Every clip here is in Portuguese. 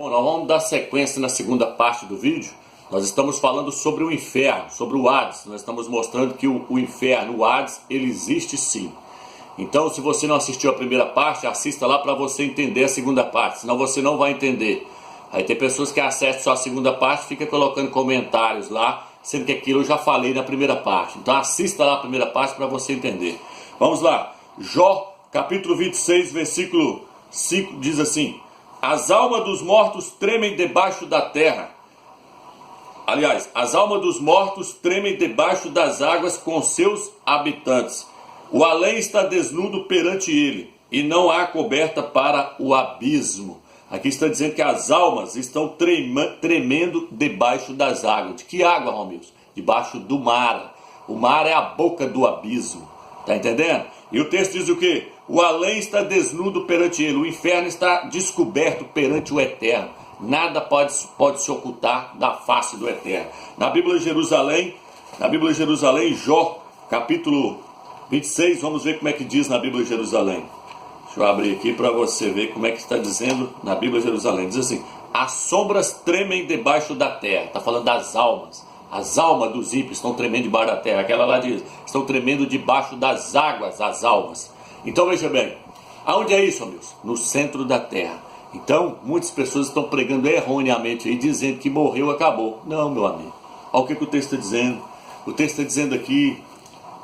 Bom, nós vamos dar sequência na segunda parte do vídeo. Nós estamos falando sobre o inferno, sobre o Hades. Nós estamos mostrando que o inferno, o Hades, ele existe sim. Então, se você não assistiu a primeira parte, assista lá para você entender a segunda parte, senão você não vai entender. Aí tem pessoas que acessam só a segunda parte e ficam colocando comentários lá, sendo que aquilo eu já falei na primeira parte. Então assista lá a primeira parte para você entender. Vamos lá. Jó, capítulo 26, versículo 5, diz assim: as almas dos mortos tremem debaixo da terra. Aliás, as almas dos mortos tremem debaixo das águas com seus habitantes. O além está desnudo perante ele, e não há coberta para o abismo. Aqui está dizendo que as almas estão tremendo debaixo das águas. De que água, Romilson? Debaixo do mar. O mar é a boca do abismo. Está entendendo? E o texto diz o quê? O além está desnudo perante ele. O inferno está descoberto perante o eterno. Nada pode se ocultar da face do eterno. Na Bíblia de Jerusalém, Jó, capítulo 26, vamos ver como é que diz na Bíblia de Jerusalém. Deixa eu abrir aqui para você ver como é que está dizendo na Bíblia de Jerusalém. Diz assim: as sombras tremem debaixo da terra. Está falando das almas. As almas dos ímpios estão tremendo debaixo da terra. Aquela lá diz: estão tremendo debaixo das águas, as almas. Então veja bem, aonde é isso, amigos? No centro da terra. Então, muitas pessoas estão pregando erroneamente aí, dizendo que morreu, acabou. Não, meu amigo. Olha o que o texto está dizendo. O texto está dizendo aqui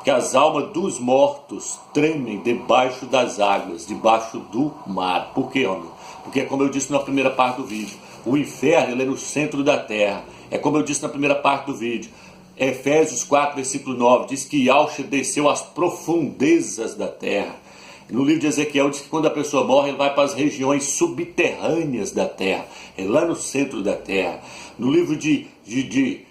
que as almas dos mortos tremem debaixo das águas, debaixo do mar. Por quê, homem? Porque, como eu disse na primeira parte do vídeo, o inferno ele é no centro da terra. É como eu disse na primeira parte do vídeo. Efésios 4, versículo 9, diz que Yahshua desceu às profundezas da terra. No livro de Ezequiel diz que quando a pessoa morre, ele vai para as regiões subterrâneas da terra. É lá no centro da terra. No livro de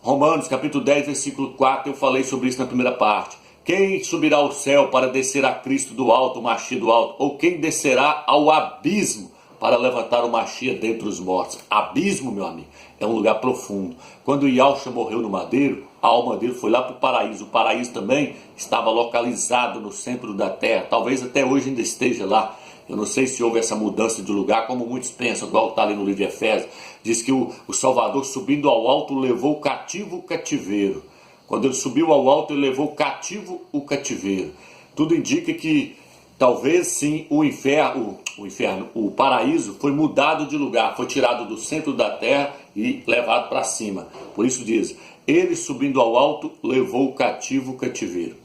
Romanos, capítulo 10, versículo 4, eu falei sobre isso na primeira parte. Quem subirá ao céu para descer a Cristo do alto, o Machia do alto? Ou quem descerá ao abismo para levantar o Machia dentre os mortos? Abismo, meu amigo, é um lugar profundo. Quando Yahshua morreu no madeiro, a alma dele foi lá para o paraíso. O paraíso também estava localizado no centro da terra. Talvez até hoje ainda esteja lá. Eu não sei se houve essa mudança de lugar, como muitos pensam, igual está ali no livro de Efésios. Diz que o Salvador, subindo ao alto, levou cativo o cativeiro. Quando ele subiu ao alto, ele levou cativo o cativeiro. Tudo indica que talvez sim o paraíso foi mudado de lugar, foi tirado do centro da terra e levado para cima. Por isso diz, ele subindo ao alto, levou cativo o cativeiro.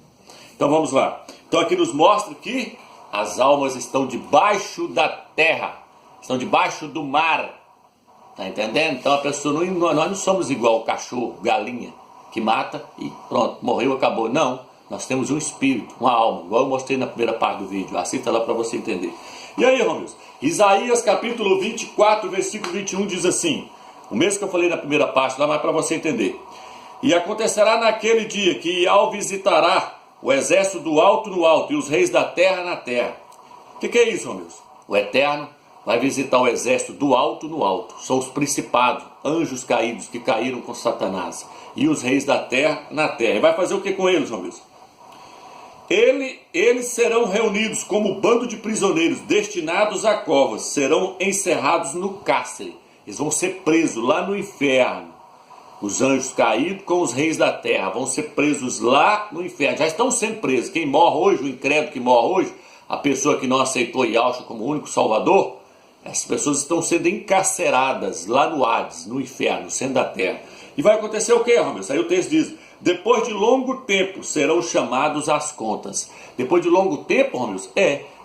Então vamos lá. Então aqui nos mostra que as almas estão debaixo da terra, estão debaixo do mar. Está entendendo? Então a pessoa, nós não somos igual o cachorro, galinha, que mata e pronto, morreu, acabou. Não, nós temos um espírito, uma alma, igual eu mostrei na primeira parte do vídeo. Assista lá para você entender. E aí, Romilson? Isaías capítulo 24, versículo 21 diz assim, o mesmo que eu falei na primeira parte, lá mais para você entender. E acontecerá naquele dia que Yahweh visitará o exército do alto no alto e os reis da terra na terra. O que é isso, Romilson? O Eterno vai visitar o exército do alto no alto. São os principados, anjos caídos que caíram com Satanás. E os reis da terra na terra. E vai fazer o que com eles, Romilson? Eles serão reunidos como bando de prisioneiros destinados a covas. Serão encerrados no cárcere. Eles vão ser presos lá no inferno. Os anjos caídos com os reis da terra vão ser presos lá no inferno. Já estão sendo presos. Quem morre hoje, o incrédulo que morre hoje, a pessoa que não aceitou Yahshua como único salvador, essas pessoas estão sendo encarceradas lá no Hades, no inferno, no centro da terra. E vai acontecer o que, Romilson? Aí o texto diz, depois de longo tempo serão chamados às contas. Depois de longo tempo, Romilson?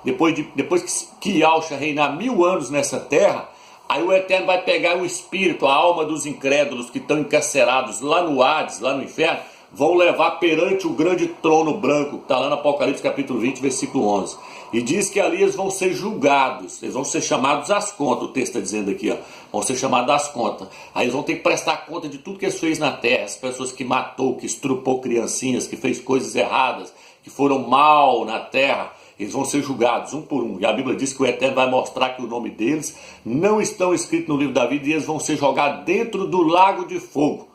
Depois que Yahshua reinar 1000 anos nessa terra, aí o Eterno vai pegar o espírito, a alma dos incrédulos que estão encarcerados lá no Hades, lá no inferno, vão levar perante o grande trono branco, que está lá no Apocalipse capítulo 20, versículo 11. E diz que ali eles vão ser julgados, eles vão ser chamados às contas, o texto está dizendo aqui, ó, vão ser chamados às contas. Aí eles vão ter que prestar conta de tudo que eles fez na terra, as pessoas que matou, que estrupou criancinhas, que fez coisas erradas, que foram mal na terra. Eles vão ser julgados um por um. E a Bíblia diz que o Eterno vai mostrar que o nome deles não estão escritos no livro da vida e eles vão ser jogados dentro do lago de fogo.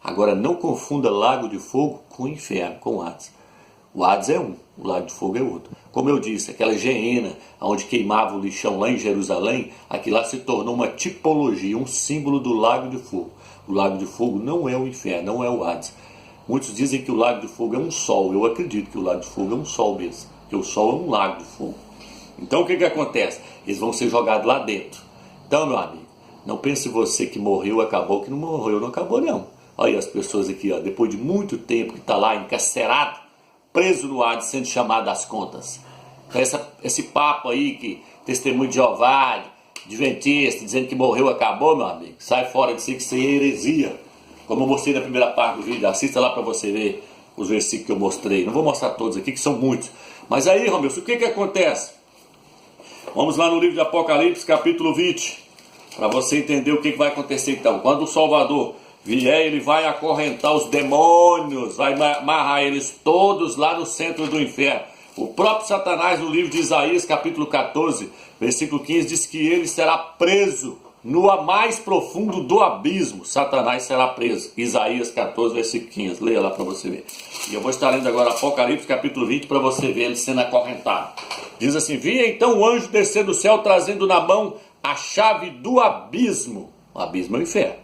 Agora, não confunda lago de fogo com o inferno, com o Hades. O Hades é um, o lago de fogo é outro. Como eu disse, aquela geena onde queimava o lixão lá em Jerusalém, aquilo lá se tornou uma tipologia, um símbolo do lago de fogo. O lago de fogo não é o inferno, não é o Hades. Muitos dizem que o lago de fogo é um sol. Eu acredito que o lago de fogo é um sol mesmo, que o sol é um lago de fogo. Então o que acontece? Eles vão ser jogados lá dentro. Então, meu amigo, não pense você que morreu, acabou, que não morreu, não acabou não. Olha as pessoas aqui, ó, depois de muito tempo que está lá encarcerado, preso no Hades, sendo chamado às contas. Então, esse papo aí que testemunho de Jeová, adventista, dizendo que morreu, acabou, meu amigo, sai fora de si que isso é heresia. Como eu mostrei na primeira parte do vídeo, assista lá para você ver os versículos que eu mostrei. Não vou mostrar todos aqui, que são muitos. Mas aí, Romilson, o que acontece? Vamos lá no livro de Apocalipse, capítulo 20, para você entender o que vai acontecer então. Quando o Salvador vier, ele vai acorrentar os demônios, vai amarrar eles todos lá no centro do inferno. O próprio Satanás, no livro de Isaías, capítulo 14, versículo 15, diz que ele será preso no mais profundo do abismo. Satanás será preso. Isaías 14, versículo 15. Leia lá para você ver. E eu vou estar lendo agora Apocalipse, capítulo 20, para você ver ele sendo acorrentado. Diz assim: via então o anjo descer do céu, trazendo na mão a chave do abismo. O abismo é o inferno.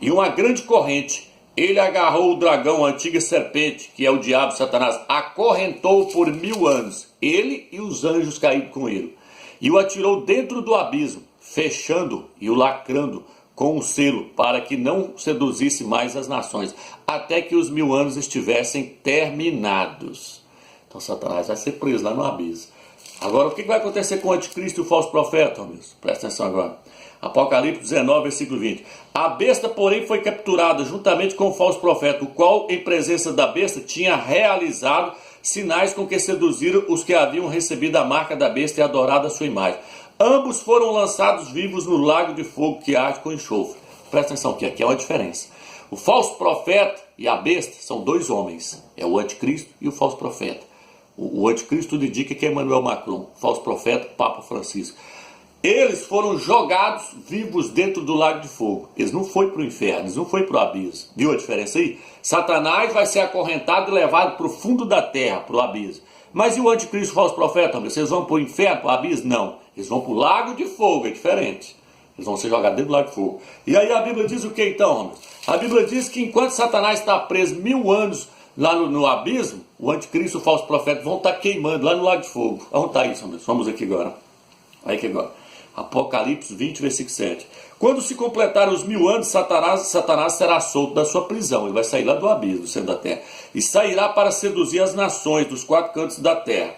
E uma grande corrente. Ele agarrou o dragão, a antiga serpente, que é o diabo, Satanás, acorrentou por 1000 anos, ele e os anjos caídos com ele, e o atirou dentro do abismo, fechando e o lacrando com um selo, para que não seduzisse mais as nações, até que os 1000 anos estivessem terminados. Então Satanás vai ser preso lá no abismo. Agora, o que vai acontecer com o anticristo e o falso profeta, amigos? Presta atenção agora. Apocalipse 19, versículo 20. A besta, porém, foi capturada juntamente com o falso profeta, o qual, em presença da besta, tinha realizado sinais com que seduziram os que haviam recebido a marca da besta e adorado a sua imagem. Ambos foram lançados vivos no lago de fogo que arde com enxofre. Presta atenção que aqui é uma diferença. O falso profeta e a besta são dois homens. É o anticristo e o falso profeta. O anticristo tudo indica que é Emmanuel Macron. O falso profeta, Papa Francisco. Eles foram jogados vivos dentro do lago de fogo. Eles não foram para o inferno, eles não foram para o abismo. Viu a diferença aí? Satanás vai ser acorrentado e levado para o fundo da terra, para o abismo. Mas e o anticristo e o falso profeta? Vocês vão para o inferno, para o abismo? Não. Eles vão para o lago de fogo, é diferente. Eles vão ser jogados dentro do lago de fogo. E aí a Bíblia diz o que então, Romero? A Bíblia diz que enquanto Satanás está preso 1000 anos lá no abismo, o anticristo e o falso profeta vão estar queimando lá no lago de fogo. Onde está isso, Romero? Vamos aqui agora. Aí que agora. Apocalipse 20, versículo 7. Quando se completarem os 1000 anos, Satanás será solto da sua prisão. Ele vai sair lá do abismo, do centro da terra. E sairá para seduzir as nações dos 4 cantos da terra.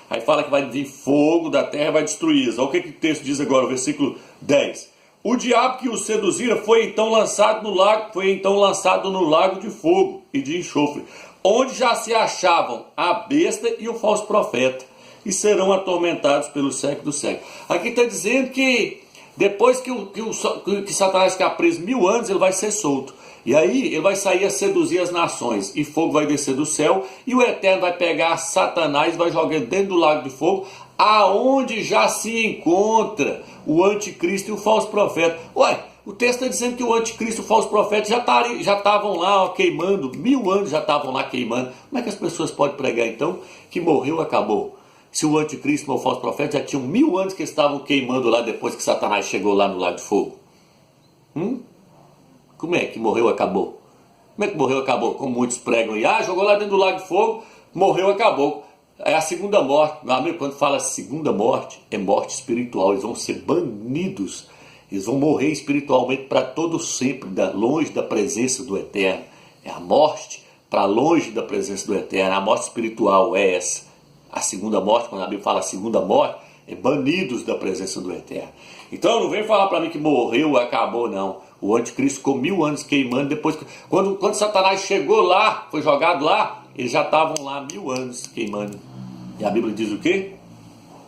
Aí fala que vai vir fogo da terra e vai destruí-las. Olha o que o texto diz agora, o versículo 10. O diabo que os seduzira foi então lançado no lago de fogo e de enxofre, onde já se achavam a besta e o falso profeta, e serão atormentados pelo século do século. Aqui está dizendo que depois que Satanás ficar preso 1000 anos, ele vai ser solto. E aí ele vai sair a seduzir as nações, e fogo vai descer do céu, e o Eterno vai pegar Satanás e vai jogar dentro do lago de fogo, aonde já se encontra o anticristo e o falso profeta. Ué, o texto está dizendo que o anticristo e o falso profeta já estavam lá queimando, 1000 anos já estavam lá queimando. Como é que as pessoas podem pregar então que morreu, acabou? Se o anticristo e o falso profeta já tinham 1000 anos que estavam queimando lá depois que Satanás chegou lá no lago de fogo. Como é que morreu, acabou? Como é que morreu, acabou? Como muitos pregam aí, jogou lá dentro do lago de fogo, morreu, acabou. É a segunda morte. Meu amigo, quando fala segunda morte, é morte espiritual. Eles vão ser banidos. Eles vão morrer espiritualmente para todo sempre, longe da presença do Eterno. É a morte para longe da presença do Eterno. A morte espiritual é essa. A segunda morte, quando a Bíblia fala segunda morte, é banidos da presença do Eterno. Então não vem falar para mim que morreu, acabou, não. O anticristo ficou 1000 anos queimando. Depois, quando Satanás chegou lá, foi jogado lá, eles já estavam lá 1000 anos queimando. E a Bíblia diz o quê?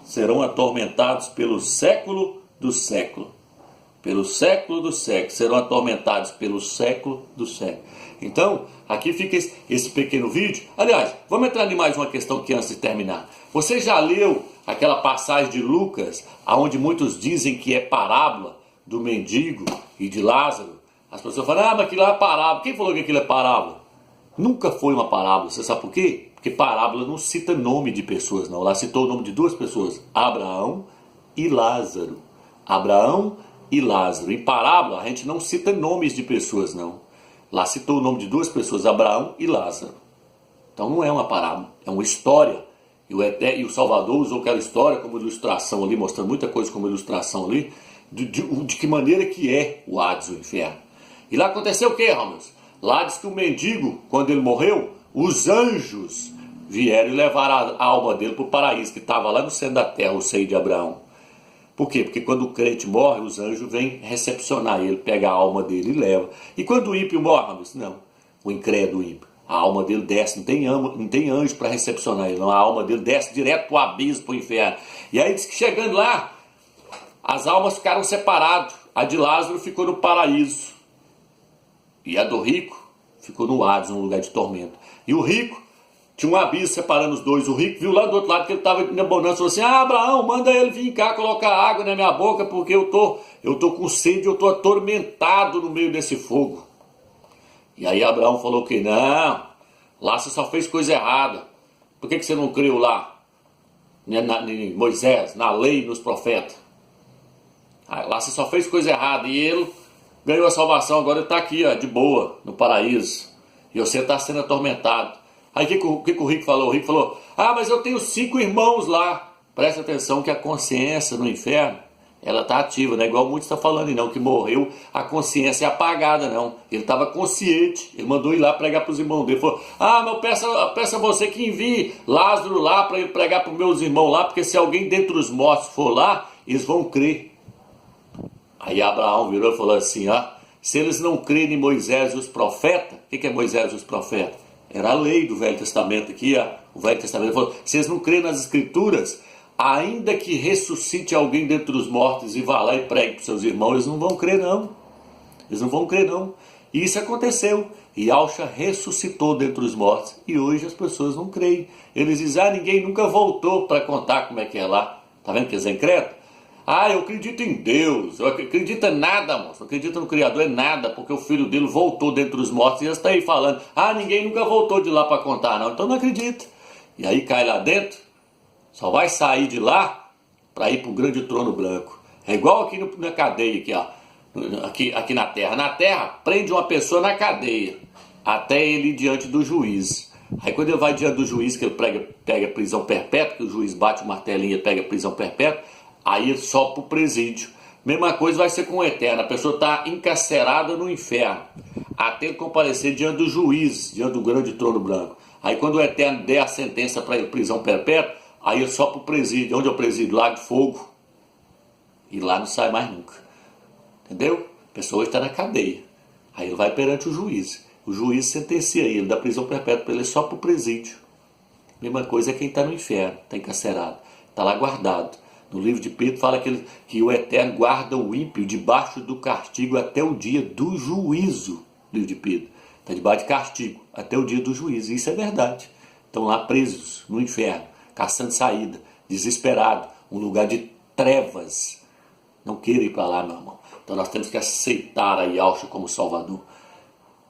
Serão atormentados pelo século do século. Pelo século do século. Serão atormentados pelo século do século. Então, aqui fica esse pequeno vídeo. Aliás, vamos entrar em mais uma questão aqui antes de terminar. Você já leu aquela passagem de Lucas, onde muitos dizem que é parábola do mendigo e de Lázaro? As pessoas falam, mas aquilo é parábola. Quem falou que aquilo é parábola? Nunca foi uma parábola. Você sabe por quê? Porque parábola não cita nome de pessoas, não. Lá citou o nome de duas pessoas, Abraão e Lázaro. Abraão e Lázaro. Em parábola, a gente não cita nomes de pessoas, não. Lá citou o nome de duas pessoas, Abraão e Lázaro. Então não é uma parábola, é uma história. E o Salvador usou aquela história como ilustração ali, mostrando muita coisa como ilustração ali, de que maneira que é o Hades, o inferno. E lá aconteceu o quê, Ramos? Lá diz que o mendigo, quando ele morreu, os anjos vieram e levaram a alma dele para o paraíso, que estava lá no centro da terra, o seio de Abraão. Por quê? Porque quando o crente morre, os anjos vêm recepcionar ele, pega a alma dele e leva. E quando o ímpio morre, Ramos? Não, o incrédulo ímpio. A alma dele desce, não tem anjo para recepcionar ele, não. A alma dele desce direto para o abismo, para o inferno. E aí diz que chegando lá, as almas ficaram separadas. A de Lázaro ficou no paraíso. E a do rico ficou no Hades, um lugar de tormento. E o rico tinha um abismo separando os dois. O rico viu lá do outro lado que ele estava na bonança. Falou assim: Abraão, manda ele vir cá colocar água na minha boca, porque eu tô com sede, eu estou atormentado no meio desse fogo. E aí Abraão falou que não, lá você só fez coisa errada. Por que você não creu lá? Em Moisés, na lei, nos profetas. Lá você só fez coisa errada. E ele ganhou a salvação, agora ele está aqui, ó, de boa, no paraíso. E você está sendo atormentado. Aí o que o rico falou? O rico falou: mas eu tenho 5 irmãos lá. Presta atenção que a consciência no inferno, ela está ativa, não é igual muitos estão falando, não, que morreu, a consciência é apagada, não. Ele estava consciente, ele mandou ir lá pregar para os irmãos dele. Falou: mas eu peço a você que envie Lázaro lá para ele pregar para os meus irmãos lá, porque se alguém dentre os mortos for lá, eles vão crer. Aí Abraão virou e falou assim: se eles não crerem em Moisés e os profetas, o que é Moisés e os profetas? Era a lei do Velho Testamento aqui, o Velho Testamento falou: se eles não crerem nas Escrituras, ainda que ressuscite alguém dentre os mortos e vá lá e pregue para os seus irmãos, eles não vão crer não. Eles não vão crer não. E isso aconteceu. E Yahshua ressuscitou dentre os mortos. E hoje as pessoas não creem. Eles dizem: ninguém nunca voltou para contar como é que é lá. Tá vendo que eles incrédulos? Eu acredito em Deus. Eu acredito em nada, moço. Eu acredito no Criador em nada, porque o filho dele voltou dentre os mortos. E eles estão aí falando: ninguém nunca voltou de lá para contar não. Então não acredita. E aí cai lá dentro. Só vai sair de lá para ir para o grande trono branco. É igual aqui na cadeia, aqui na terra. Na terra, prende uma pessoa na cadeia, até ele ir diante do juiz. Aí quando ele vai diante do juiz, que ele pega prisão perpétua, que o juiz bate o martelinho e pega prisão perpétua, aí ele sobe para o presídio. Mesma coisa vai ser com o eterno. A pessoa está encarcerada no inferno, até ele comparecer diante do juiz, diante do grande trono branco. Aí quando o eterno der a sentença para ele, prisão perpétua, aí ele sobe para o presídio. Onde é o presídio? Lago de Fogo. E lá não sai mais nunca. Entendeu? A pessoa está na cadeia. Aí ele vai perante o juiz. O juiz sentencia ele da prisão perpétua para ele só para o presídio. Mesma coisa é quem está no inferno, está encarcerado. Está lá guardado. No livro de Pedro fala que o Eterno guarda o ímpio debaixo do castigo até o dia do juízo. Livro de Pedro. Está debaixo de castigo até o dia do juízo. Isso é verdade. Estão lá presos no inferno, caçando saída, desesperado, um lugar de trevas. Não queira ir para lá, meu irmão. Então nós temos que aceitar a Yahshua como Salvador.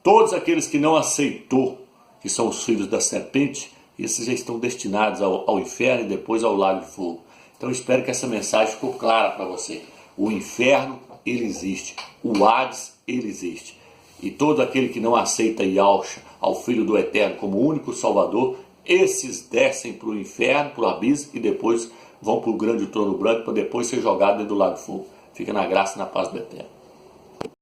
Todos aqueles que não aceitou, que são os filhos da serpente, esses já estão destinados ao inferno e depois ao lago de fogo. Então eu espero que essa mensagem ficou clara para você. O inferno, ele existe. O Hades, ele existe. E todo aquele que não aceita Yahshua, ao Filho do Eterno, como único Salvador, esses descem para o inferno, para o abismo, e depois vão para o grande trono branco, para depois ser jogado dentro do lago de fogo. Fica na graça e na paz do Eterno.